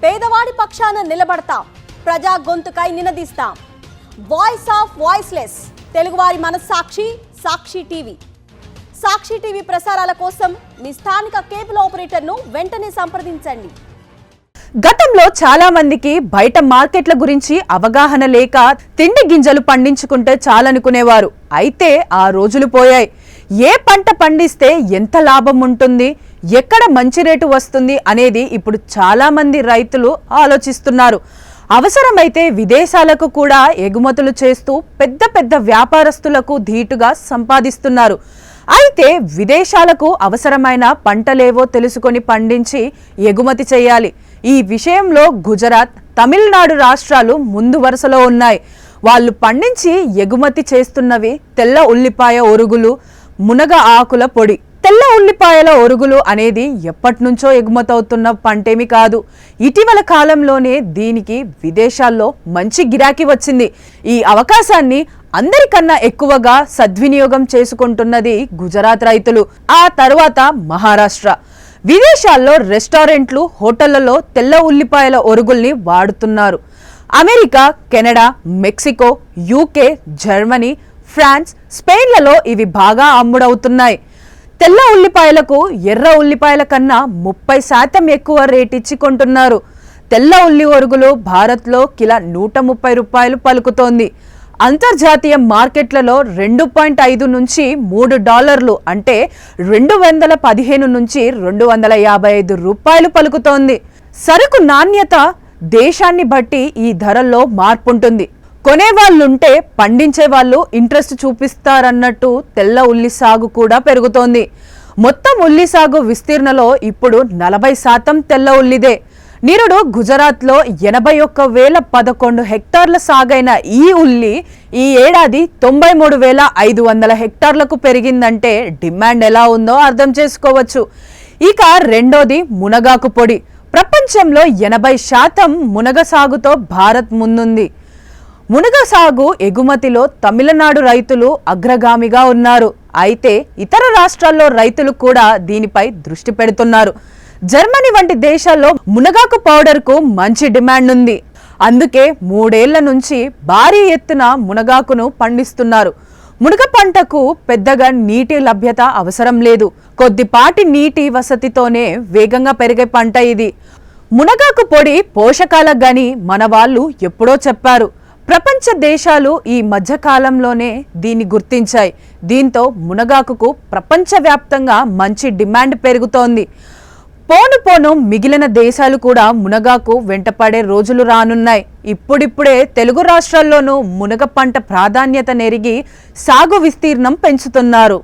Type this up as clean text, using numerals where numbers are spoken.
పేదవాడి పక్షాన నిలబడతాం, ప్రజా గొంతుకై నినదిస్తాం. వాయిస్ ఆఫ్ వాయిస్లెస్, తెలుగువారి మనస్సాక్షి సాక్షి టీవీ. సాక్షి టీవీ ప్రసారాల కోసం మీ స్థానిక కేబుల్ ఆపరేటర్ను వెంటనే సంప్రదించండి. గతంలో చాలా మందికి బయట మార్కెట్ల గురించి అవగాహన లేక తిండి గింజలు పండించుకుంటే చాలనుకునేవారు. అయితే ఆ రోజులు పోయాయి. ఏ పంట పండిస్తే ఎంత లాభం ఉంటుంది, ఎక్కడ మంచి రేటు వస్తుంది అనేది ఇప్పుడు చాలా మంది రైతులు ఆలోచిస్తున్నారు. అవసరమైతే విదేశాలకు కూడా ఎగుమతులు చేస్తూ పెద్ద పెద్ద వ్యాపారస్తులకు ధీటుగా సంపాదిస్తున్నారు. అయితే విదేశాలకు అవసరమైన పంటలేవో తెలుసుకొని పండించి ఎగుమతి చేయాలి. ఈ విషయంలో గుజరాత్, తమిళనాడు రాష్ట్రాలు ముందు వరుసలో ఉన్నాయి. వాళ్ళు పండించి ఎగుమతి చేస్తున్నవి తెల్ల ఉల్లిపాయ ఒరుగులు, మునగ ఆకుల పొడి. తెల్ల ఉల్లిపాయల ఒరుగులు అనేది ఎప్పటినుంచో ఎగుమతవుతున్న పంటేమి కాదు. ఇటీవల కాలంలోనే దీనికి విదేశాల్లో మంచి గిరాకీ వచ్చింది. ఈ అవకాశాన్ని అందరికన్నా ఎక్కువగా సద్వినియోగం చేసుకుంటున్నది గుజరాత్ రైతులు. ఆ తర్వాత మహారాష్ట్ర. విదేశాల్లో రెస్టారెంట్లు, హోటళ్లలో తెల్ల ఉల్లిపాయల ఒరుగుల్ని వాడుతున్నారు. America, Canada, Mexico, UK, Germany, France, స్పెయిన్లలో ఇవి బాగా అమ్ముడవుతున్నాయి. తెల్ల ఉల్లిపాయలకు ఎర్ర ఉల్లిపాయల కన్నా 30% ఎక్కువ రేటిచ్చి కొంటున్నారు. తెల్ల ఉల్లి ఒరుగులు భారత్లో కిలో 130 రూపాయలు పలుకుతోంది. అంతర్జాతీయ మార్కెట్లలో $2.5 నుంచి $3 అంటే 215 నుంచి 255 రూపాయలు పలుకుతోంది. సరుకు నాణ్యత, దేశాన్ని బట్టి ఈ ధరల్లో మార్పుంటుంది. కొనేవాళ్ళుంటే పండించే వాళ్ళు ఇంట్రెస్ట్ చూపిస్తారన్నట్టు తెల్ల ఉల్లి సాగు కూడా పెరుగుతోంది. మొత్తం ఉల్లి సాగు విస్తీర్ణలో ఇప్పుడు 40% తెల్ల ఉల్లిదే. నిరుడు గుజరాత్లో 81,011 హెక్టార్ల సాగైన ఈ ఉల్లి ఈ ఏడాది 93,500 హెక్టార్లకు పెరిగిందంటే డిమాండ్ ఎలా ఉందో అర్థం చేసుకోవచ్చు. ఇక రెండోది మునగాకు పొడి. ప్రపంచంలో 80% మునగ సాగుతో భారత్ ముందుంది. మునగ సాగు ఎగుమతిలో తమిళనాడు రైతులు అగ్రగామిగా ఉన్నారు. అయితే ఇతర రాష్ట్రాల్లో రైతులు కూడా దీనిపై దృష్టి పెడుతున్నారు. జర్మనీ వంటి దేశాల్లో మునగాకు పౌడర్కు మంచి డిమాండ్ ఉంది. అందుకే 3 ఏళ్ల నుంచి భారీ ఎత్తున మునగాకును పండిస్తున్నారు. మునగ పంటకు పెద్దగా నీటి లభ్యత అవసరం లేదు. కొద్దిపాటి నీటి వసతితోనే వేగంగా పెరిగే పంట ఇది. మునగాకు పొడి పోషకాలకు గాని మన వాళ్ళు ఎప్పుడో చెప్పారు. ప్రపంచ దేశాలు ఈ మధ్యకాలంలోనే దీన్ని గుర్తించాయి. దీంతో మునగాకుకు ప్రపంచవ్యాప్తంగా మంచి డిమాండ్ పెరుగుతోంది. పోను పోను మిగిలిన దేశాలు కూడా మునగాకు వెంటపడే రోజులు రానున్నాయి. ఇప్పుడిప్పుడే తెలుగు రాష్ట్రాల్లోనూ మునగ పంట ప్రాధాన్యత నెరిగి సాగు విస్తీర్ణం పెంచుతున్నారు.